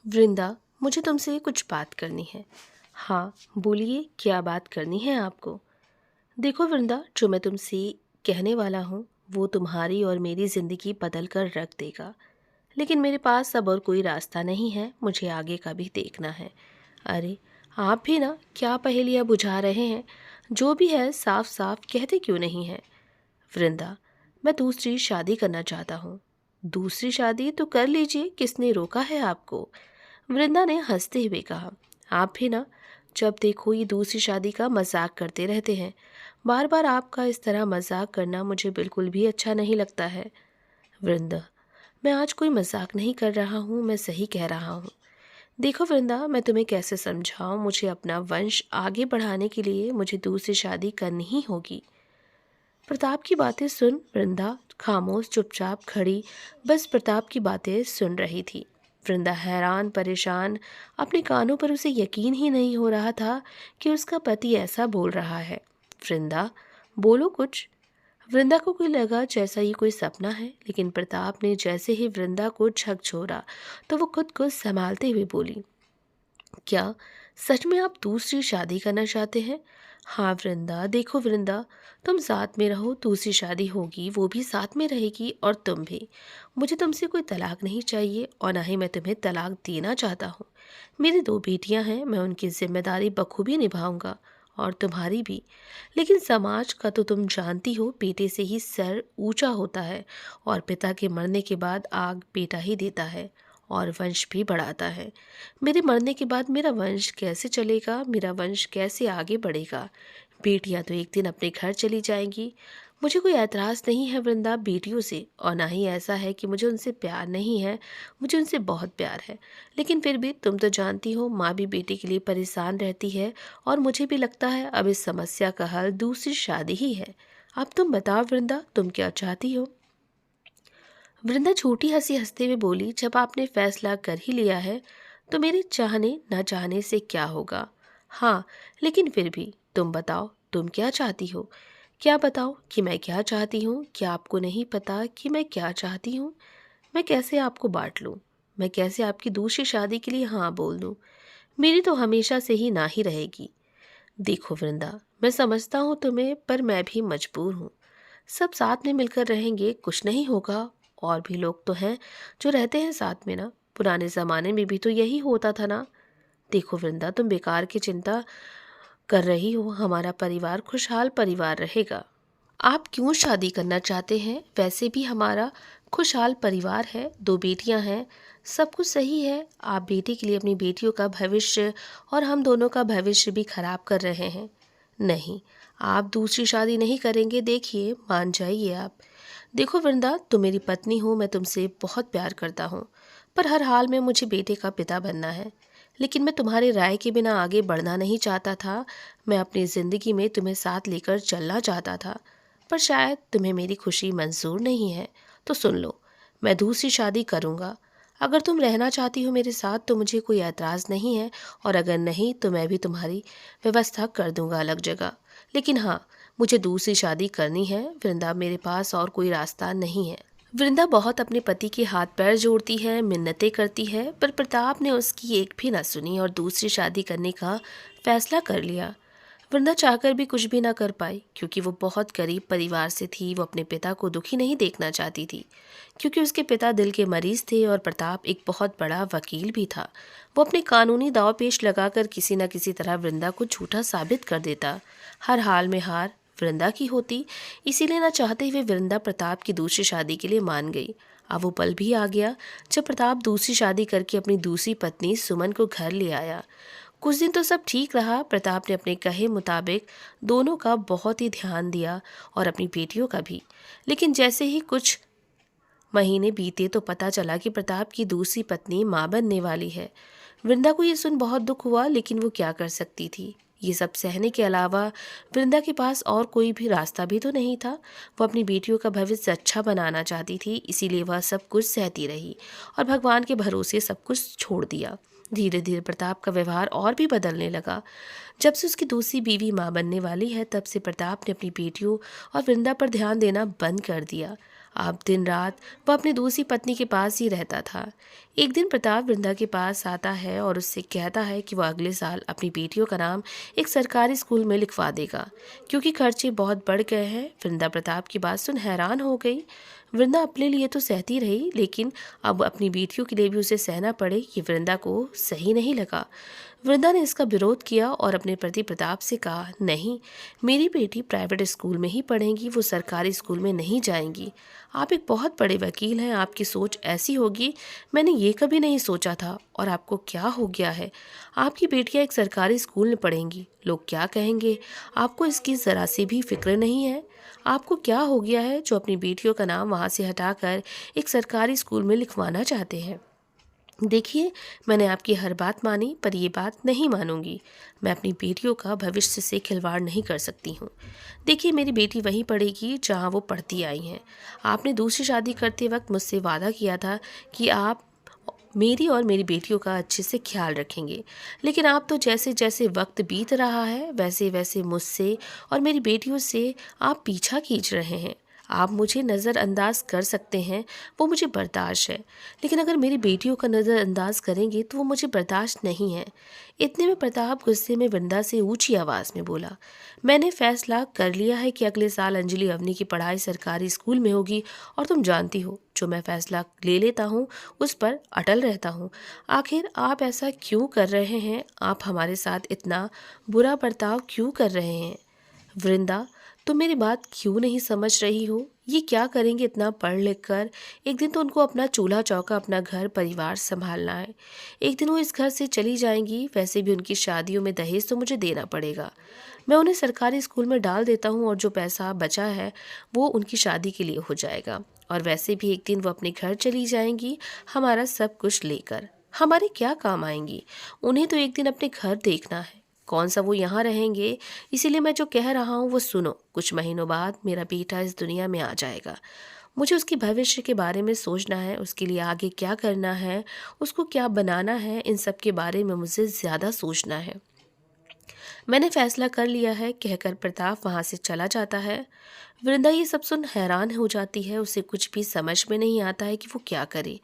वृंदा, मुझे तुमसे कुछ बात करनी है। हाँ, बोलिए क्या बात करनी है आपको? देखो वृंदा, जो मैं तुमसे कहने वाला हूँ वो तुम्हारी और मेरी ज़िंदगी बदल कर रख देगा। लेकिन मेरे पास अब और कोई रास्ता नहीं है, मुझे आगे का भी देखना है। अरे, आप भी ना क्या पहेलियाँ बुझा रहे हैं? जो भी है साफ साफ कहते क्यों नहीं है? वृंदा, मैं दूसरी शादी करना चाहता हूँ। दूसरी शादी तो कर लीजिए, किसने रोका है आपको? वृंदा ने हंसते हुए कहा, आप भी ना जब देखो ये दूसरी शादी का मजाक करते रहते हैं। बार बार आपका इस तरह मजाक करना मुझे बिल्कुल भी अच्छा नहीं लगता है। वृंदा, मैं आज कोई मजाक नहीं कर रहा हूँ, मैं सही कह रहा हूँ। देखो वृंदा, मैं तुम्हें कैसे समझाऊं, मुझे अपना वंश आगे बढ़ाने के लिए मुझे दूसरी शादी करनी ही होगी। प्रताप की बातें सुन वृंदा खामोश चुपचाप खड़ी बस प्रताप की बातें सुन रही थी। वृंदा हैरान परेशान, अपने कानों पर उसे यकीन ही नहीं हो रहा था कि उसका पति ऐसा बोल रहा है। वृंदा, बोलो कुछ। वृंदा को कोई लगा जैसा ये कोई सपना है, लेकिन प्रताप ने जैसे ही वृंदा को झकझोरा तो वो खुद को संभालते हुए बोली, क्या सच में आप दूसरी शादी करना चाहते हैं? हाँ वृंदा, देखो वृंदा, तुम साथ में रहो, दूसरी शादी होगी वो भी साथ में रहेगी और तुम भी। मुझे तुमसे कोई तलाक नहीं चाहिए और ना ही मैं तुम्हें तलाक देना चाहता हूँ। मेरी दो बेटियां हैं, मैं उनकी जिम्मेदारी बखूबी निभाऊंगा और तुम्हारी भी। लेकिन समाज का तो तुम जानती हो, बेटे से ही सर ऊंचा होता है और पिता के मरने के बाद आग बेटा ही देता है और वंश भी बढ़ाता है। मेरे मरने के बाद मेरा वंश कैसे चलेगा, मेरा वंश कैसे आगे बढ़ेगा? बेटियां तो एक दिन अपने घर चली जाएंगी। मुझे कोई ऐतराज़ नहीं है वृंदा बेटियों से, और ना ही ऐसा है कि मुझे उनसे प्यार नहीं है, मुझे उनसे बहुत प्यार है। लेकिन फिर भी तुम तो जानती हो, माँ भी बेटी के लिए परेशान रहती है और मुझे भी लगता है अब इस समस्या का हल दूसरी शादी ही है। अब तुम बताओ वृंदा, तुम क्या चाहती हो? वृंदा छोटी हंसी हंसते हुए बोली, जब आपने फैसला कर ही लिया है तो मेरे चाहने न चाहने से क्या होगा। हाँ, लेकिन फिर भी तुम बताओ, तुम क्या चाहती हो? क्या बताओ कि मैं क्या चाहती हूँ? क्या आपको नहीं पता कि मैं क्या चाहती हूँ? मैं कैसे आपको बांट लूँ? मैं कैसे आपकी दूसरी शादी के लिए हाँ बोल दूँ? मेरी तो हमेशा से ही ना ही रहेगी। देखो वृंदा, मैं समझता हूँ तुम्हें, पर मैं भी मजबूर हूँ। सब साथ में मिलकर रहेंगे, कुछ नहीं होगा। और भी लोग तो हैं जो रहते हैं साथ में ना। पुराने ज़माने में भी तो यही होता था ना। देखो वृंदा, तुम बेकार की चिंता कर रही हो, हमारा परिवार खुशहाल परिवार रहेगा। आप क्यों शादी करना चाहते हैं? वैसे भी हमारा खुशहाल परिवार है, दो बेटियां हैं, सब कुछ सही है। आप बेटी के लिए अपनी बेटियों का भविष्य और हम दोनों का भविष्य भी खराब कर रहे हैं। नहीं, आप दूसरी शादी नहीं करेंगे, देखिए मान जाइए आप। देखो वृंदा, तुम मेरी पत्नी हो, मैं तुमसे बहुत प्यार करता हूँ, पर हर हाल में मुझे बेटे का पिता बनना है। लेकिन मैं तुम्हारी राय के बिना आगे बढ़ना नहीं चाहता था। मैं अपनी ज़िंदगी में तुम्हें साथ लेकर चलना चाहता था, पर शायद तुम्हें मेरी खुशी मंजूर नहीं है। तो सुन लो, मैं दूसरी शादी करूँगा। अगर तुम रहना चाहती हो मेरे साथ तो मुझे कोई ऐतराज़ नहीं है, और अगर नहीं तो मैं भी तुम्हारी व्यवस्था कर दूंगा अलग जगह। लेकिन हाँ, मुझे दूसरी शादी करनी है वृंदा, मेरे पास और कोई रास्ता नहीं है। वृंदा बहुत अपने पति के हाथ पैर जोड़ती है, मिन्नतें करती है, पर प्रताप ने उसकी एक भी न सुनी और दूसरी शादी करने का फैसला कर लिया। वृंदा चाहकर भी कुछ भी ना कर पाई, क्योंकि वो बहुत गरीब परिवार से थी। वो अपने पिता को दुखी नहीं देखना चाहती थी, क्योंकि उसके पिता दिल के मरीज थे और प्रताप एक बहुत बड़ा वकील भी था। वो अपने कानूनी दाव पेश लगाकर किसी न किसी तरह वृंदा को झूठा साबित कर देता। हर हाल में हार वृंदा की होती। इसीलिए न चाहते हुए वृंदा प्रताप की दूसरी शादी के लिए मान गई। अब वो पल भी आ गया जब प्रताप दूसरी शादी करके अपनी दूसरी पत्नी सुमन को घर ले आया। कुछ दिन तो सब ठीक रहा। प्रताप ने अपने कहे मुताबिक दोनों का बहुत ही ध्यान दिया और अपनी बेटियों का भी। लेकिन जैसे ही कुछ महीने बीते तो पता चला कि प्रताप की दूसरी पत्नी मां बनने वाली है। वृंदा को ये सुन बहुत दुख हुआ, लेकिन वो क्या कर सकती थी? ये सब सहने के अलावा वृंदा के पास और कोई भी रास्ता भी तो नहीं था। वो अपनी बेटियों का भविष्य अच्छा बनाना चाहती थी, इसीलिए वह सब कुछ सहती रही और भगवान के भरोसे सब कुछ छोड़ दिया। धीरे धीरे प्रताप का व्यवहार और भी बदलने लगा। जब से उसकी दूसरी बीवी मां बनने वाली है, तब से प्रताप ने अपनी बेटियों और वृंदा पर ध्यान देना बंद कर दिया। अब दिन रात वह अपनी दूसरी पत्नी के पास ही रहता था। एक दिन प्रताप वृंदा के पास आता है और उससे कहता है कि वह अगले साल अपनी बेटियों का नाम एक सरकारी स्कूल में लिखवा देगा, क्योंकि खर्चे बहुत बढ़ गए हैं। वृंदा प्रताप की बात सुन हैरान हो गई। वृंदा अपने लिए तो सहती रही, लेकिन अब अपनी बेटियों के लिए भी उसे सहना पड़े, ये वृंदा को सही नहीं लगा। वृंदा ने इसका विरोध किया और अपने पति प्रताप से कहा, नहीं, मेरी बेटी प्राइवेट स्कूल में ही पढ़ेंगी, वो सरकारी स्कूल में नहीं जाएंगी। आप एक बहुत बड़े वकील हैं, आपकी सोच ऐसी होगी, मैंने ये कभी नहीं सोचा था। और आपको क्या हो गया है? आपकी बेटियां एक सरकारी स्कूल में पढ़ेंगी, लोग क्या कहेंगे? आपको इसकी ज़रा सी भी फिक्र नहीं है? आपको क्या हो गया है जो अपनी बेटियों का नाम वहाँ से हटाकर एक सरकारी स्कूल में लिखवाना चाहते हैं? देखिए, मैंने आपकी हर बात मानी, पर ये बात नहीं मानूंगी। मैं अपनी बेटियों का भविष्य से खिलवाड़ नहीं कर सकती हूँ। देखिए, मेरी बेटी वहीं पढ़ेगी जहाँ वो पढ़ती आई हैं। आपने दूसरी शादी करते वक्त मुझसे वादा किया था कि आप मेरी और मेरी बेटियों का अच्छे से ख्याल रखेंगे, लेकिन आप तो जैसे जैसे वक्त बीत रहा है वैसे वैसे मुझसे और मेरी बेटियों से आप पीछा खींच रहे हैं। आप मुझे नज़रअंदाज कर सकते हैं, वो मुझे बर्दाश्त है, लेकिन अगर मेरी बेटियों का नज़रअंदाज करेंगे तो वो मुझे बर्दाश्त नहीं है। इतने में प्रताप गुस्से में वृंदा से ऊंची आवाज़ में बोला, मैंने फैसला कर लिया है कि अगले साल अंजलि अवनी की पढ़ाई सरकारी स्कूल में होगी, और तुम जानती हो, जो मैं फैसला ले लेता हूँ उस पर अटल रहता हूँ। आखिर आप ऐसा क्यों कर रहे हैं? आप हमारे साथ इतना बुरा बर्ताव क्यों कर रहे हैं? वृंदा, तुम मेरी बात क्यों नहीं समझ रही हो? ये क्या करेंगे इतना पढ़ लिख कर? एक दिन तो उनको अपना चूल्हा चौका, अपना घर परिवार संभालना है। एक दिन वो इस घर से चली जाएंगी, वैसे भी उनकी शादियों में दहेज तो मुझे देना पड़ेगा। मैं उन्हें सरकारी स्कूल में डाल देता हूँ और जो पैसा बचा है वो उनकी शादी के लिए हो जाएगा। और वैसे भी एक दिन वो अपने घर चली जाएंगी, हमारा सब कुछ लेकर। हमारे क्या काम आएंगी? उन्हें तो एक दिन अपने घर देखना है, कौन सा वो यहाँ रहेंगे। इसीलिए मैं जो कह रहा हूँ वो सुनो। कुछ महीनों बाद मेरा बेटा इस दुनिया में आ जाएगा। मुझे उसके भविष्य के बारे में सोचना है, उसके लिए आगे क्या करना है, उसको क्या बनाना है, इन सब के बारे में मुझे ज़्यादा सोचना है। मैंने फैसला कर लिया है, कहकर प्रताप वहाँ से चला जाता है। वृंदा ये सब सुन हैरान हो जाती है। उसे कुछ भी समझ में नहीं आता है कि वो क्या करे,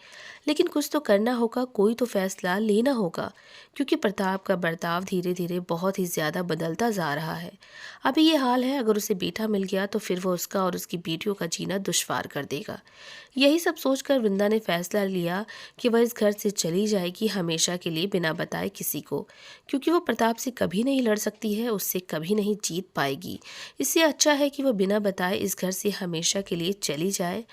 लेकिन कुछ तो करना होगा, कोई तो फैसला लेना होगा, क्योंकि प्रताप का बर्ताव धीरे धीरे बहुत ही ज़्यादा बदलता जा रहा है। अभी ये हाल है, अगर उसे बेटा मिल गया तो फिर वो उसका और उसकी बेटियों का जीना दुश्वार कर देगा। यही सब सोचकर वृंदा ने फैसला लिया कि वह इस घर से चली जाएगी हमेशा के लिए, बिना बताए किसी को, क्योंकि वो प्रताप से कभी नहीं लड़ सकती है, उससे कभी नहीं जीत पाएगी। इससे अच्छा है कि वह बिना बताए इस घर से हमेशा के लिए चली जाए।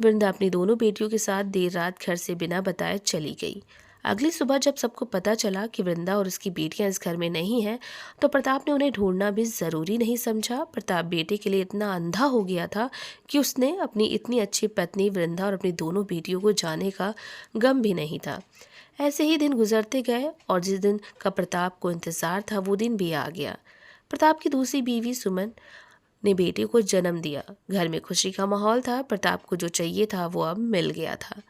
वृंदा अपनी दोनों बेटियों के साथ देर रात घर से बिना बताए चली गई। अगली सुबह जब सबको पता चला कि वृंदा और उसकी बेटियां इस घर में नहीं हैं, तो प्रताप ने उन्हें ढूंढना भी ज़रूरी नहीं समझा। प्रताप बेटे के लिए इतना अंधा हो गया था कि उसने अपनी इतनी अच्छी पत्नी वृंदा और अपनी दोनों बेटियों को जाने का गम भी नहीं था। ऐसे ही दिन गुजरते गए और जिस दिन का प्रताप को इंतज़ार था वो दिन भी आ गया। प्रताप की दूसरी बीवी सुमन ने बेटे को जन्म दिया। घर में खुशी का माहौल था। प्रताप को जो चाहिए था वो अब मिल गया था।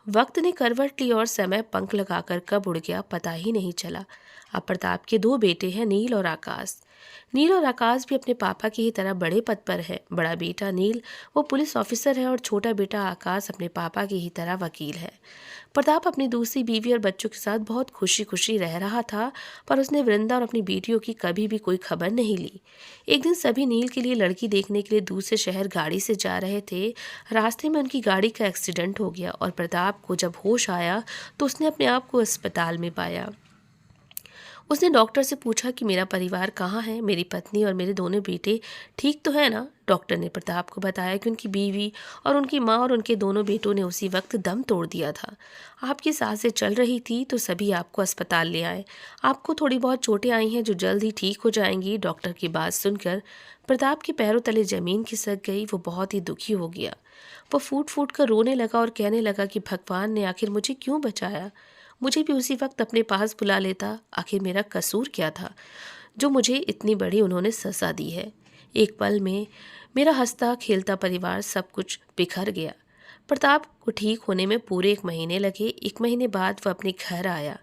वक्त ने करवट ली और समय पंख लगाकर कब उड़ गया पता ही नहीं चला। अब प्रताप के दो बेटे हैं, नील और आकाश। नील और आकाश भी अपने पापा की ही तरह बड़े पद पर है। बड़ा बेटा नील वो पुलिस ऑफिसर है और छोटा बेटा आकाश अपने पापा की ही तरह वकील है। प्रताप अपनी दूसरी बीवी और बच्चों के साथ बहुत खुशी खुशी रह रहा था, पर उसने वृंदा और अपनी बेटियों की कभी भी कोई खबर नहीं ली। एक दिन सभी नील के लिए लड़की देखने के लिए दूसरे शहर गाड़ी से जा रहे थे। रास्ते में उनकी गाड़ी का एक्सीडेंट हो गया और प्रताप को जब होश आया तो उसने अपने आप को अस्पताल में पाया। उसने डॉक्टर से पूछा कि मेरा परिवार कहाँ है, मेरी पत्नी और मेरे दोनों बेटे ठीक तो है ना? डॉक्टर ने प्रताप को बताया कि उनकी बीवी और उनकी माँ और उनके दोनों बेटों ने उसी वक्त दम तोड़ दिया था। आपकी सांसें चल रही थी तो सभी आपको अस्पताल ले आए। आपको थोड़ी बहुत चोटें आई हैं जो जल्द ही ठीक हो जाएंगी। डॉक्टर की बात सुनकर प्रताप के पैरों तले जमीन खिसक गई। वो बहुत ही दुखी हो गया। वो फूट फूट कर रोने लगा और कहने लगा कि भगवान ने आखिर मुझे क्यों बचाया? मुझे भी उसी वक्त अपने पास बुला लेता। आखिर मेरा कसूर क्या था जो मुझे इतनी बड़ी उन्होंने सजा दी है? एक पल में मेरा हंसता खेलता परिवार सब कुछ बिखर गया। प्रताप को ठीक होने में पूरे 1 महीने लगे। 1 महीने बाद वह अपने घर आया।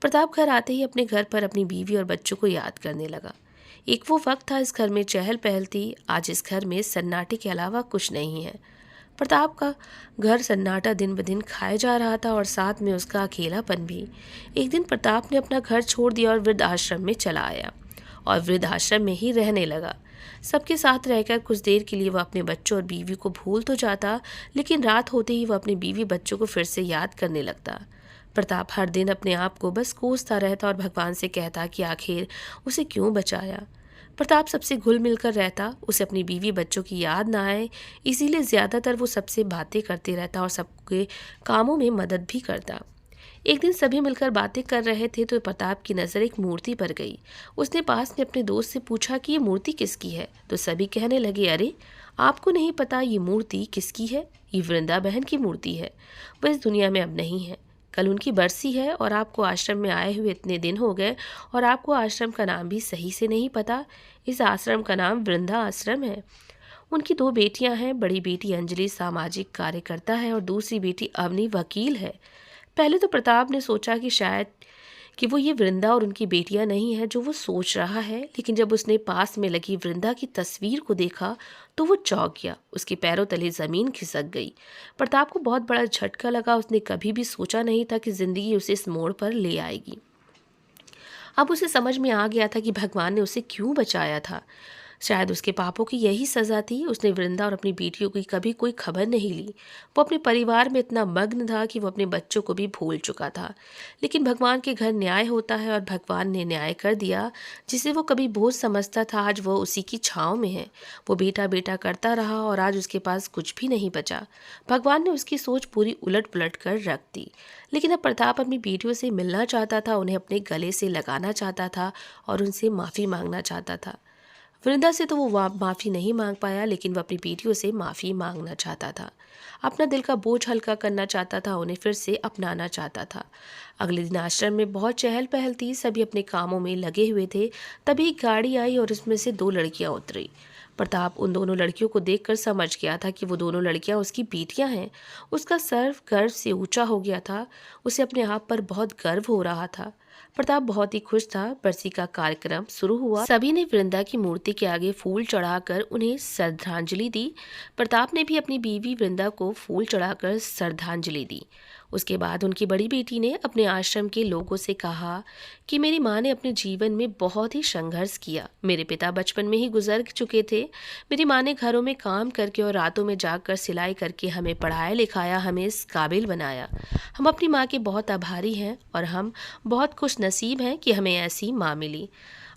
प्रताप घर आते ही अपने घर पर अपनी बीवी और बच्चों को याद करने लगा। एक वो वक्त था, इस घर में चहल पहल थी। आज इस घर में सन्नाटे के अलावा कुछ नहीं है। प्रताप का घर सन्नाटा दिन ब दिन खाया जा रहा था और साथ में उसका अकेलापन भी। एक दिन प्रताप ने अपना घर छोड़ दिया और वृद्ध आश्रम में चला आया और वृद्ध आश्रम में ही रहने लगा। सबके साथ रहकर कुछ देर के लिए वह अपने बच्चों और बीवी को भूल तो जाता, लेकिन रात होते ही वह अपने बीवी बच्चों को फिर से याद करने लगता। प्रताप हर दिन अपने आप को बस कोसता रहता और भगवान से कहता कि आखिर उसे क्यों बचाया। प्रताप सबसे घुल मिलकर रहता, उसे अपनी बीवी बच्चों की याद ना आए, इसीलिए ज़्यादातर वो सबसे बातें करते रहता और सबके कामों में मदद भी करता। एक दिन सभी मिलकर बातें कर रहे थे तो प्रताप की नज़र एक मूर्ति पर गई। उसने पास में अपने दोस्त से पूछा कि ये मूर्ति किसकी है, तो सभी कहने लगे, अरे आपको नहीं पता ये मूर्ति किसकी है? ये वृंदा बहन की मूर्ति है। वह इस दुनिया में अब नहीं है। कल उनकी बरसी है और आपको आश्रम में आए हुए इतने दिन हो गए और आपको आश्रम का नाम भी सही से नहीं पता। इस आश्रम का नाम वृंदा आश्रम है। उनकी 2 बेटियां हैं। बड़ी बेटी अंजलि सामाजिक कार्यकर्ता है और दूसरी बेटी अवनी वकील है। पहले तो प्रताप ने सोचा कि शायद कि वो ये वृंदा और उनकी बेटियां नहीं है जो वो सोच रहा है, लेकिन जब उसने पास में लगी वृंदा की तस्वीर को देखा तो वो चौंक गया। उसके पैरों तले ज़मीन खिसक गई। प्रताप को बहुत बड़ा झटका लगा। उसने कभी भी सोचा नहीं था कि ज़िंदगी उसे इस मोड़ पर ले आएगी। अब उसे समझ में आ गया था कि भगवान ने उसे क्यों बचाया था। शायद उसके पापों की यही सज़ा थी। उसने वृंदा और अपनी बेटियों की कभी कोई खबर नहीं ली। वो अपने परिवार में इतना मग्न था कि वो अपने बच्चों को भी भूल चुका था। लेकिन भगवान के घर न्याय होता है और भगवान ने न्याय कर दिया। जिसे वो कभी बोझ समझता था, आज वो उसी की छाँव में है। वो बेटा बेटा करता रहा और आज उसके पास कुछ भी नहीं बचा। भगवान ने उसकी सोच पूरी उलट पुलट कर रख दी। लेकिन अब प्रताप अपनी बेटियों से मिलना चाहता था, उन्हें अपने गले से लगाना चाहता था और उनसे माफ़ी मांगना चाहता था। वृंदा से तो वो माफ़ी नहीं मांग पाया, लेकिन वह अपनी बेटियों से माफ़ी मांगना चाहता था। अपना दिल का बोझ हल्का करना चाहता था, उन्हें फिर से अपनाना चाहता था। अगले दिन आश्रम में बहुत चहल पहल थी। सभी अपने कामों में लगे हुए थे। तभी एक गाड़ी आई और उसमें से 2 लड़कियां उतरी। प्रताप उन दोनों लड़कियों को देखकर समझ गया था कि वो दोनों लड़कियां उसकी बेटियां हैं। उसका सर गर्व से ऊंचा हो गया था। उसे अपने आप पर बहुत गर्व हो रहा था। प्रताप बहुत ही खुश था। बरसी का कार्यक्रम शुरू हुआ। सभी ने वृंदा की मूर्ति के आगे फूल चढ़ाकर उन्हें श्रद्धांजलि दी। प्रताप ने भी अपनी बीवी वृंदा को फूल चढ़ाकर श्रद्धांजलि दी। उसके बाद उनकी बड़ी बेटी ने अपने आश्रम के लोगों से कहा कि मेरी माँ ने अपने जीवन में बहुत ही संघर्ष किया। मेरे पिता बचपन में ही गुजर चुके थे। मेरी माँ ने घरों में काम करके और रातों में जागकर सिलाई करके हमें पढ़ाया लिखाया, हमें इस काबिल बनाया। हम अपनी माँ के बहुत आभारी हैं और हम बहुत खुश नसीब हैं कि हमें ऐसी माँ मिली।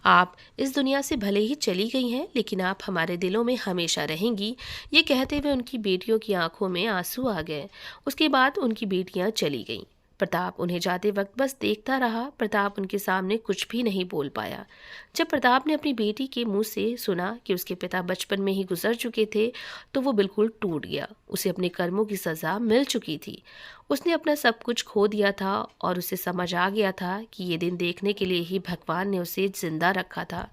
आप इस दुनिया से भले ही चली गई हैं, लेकिन आप हमारे दिलों में हमेशा रहेंगी। ये कहते हुए उनकी बेटियों की आंखों में आंसू आ गए। उसके बाद उनकी बेटियां चली गईं। प्रताप उन्हें जाते वक्त बस देखता रहा। प्रताप उनके सामने कुछ भी नहीं बोल पाया। जब प्रताप ने अपनी बेटी के मुंह से सुना कि उसके पिता बचपन में ही गुजर चुके थे, तो वो बिल्कुल टूट गया। उसे अपने कर्मों की सज़ा मिल चुकी थी। उसने अपना सब कुछ खो दिया था और उसे समझ आ गया था कि ये दिन देखने के लिए ही भगवान ने उसे जिंदा रखा था।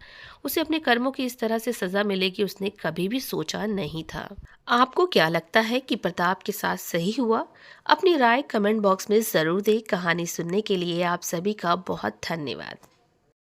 उसे अपने कर्मों की इस तरह से सज़ा मिलेगी उसने कभी भी सोचा नहीं था। आपको क्या लगता है कि प्रताप के साथ सही हुआ? अपनी राय कमेंट बॉक्स में ज़रूर दें। कहानी सुनने के लिए आप सभी का बहुत धन्यवाद।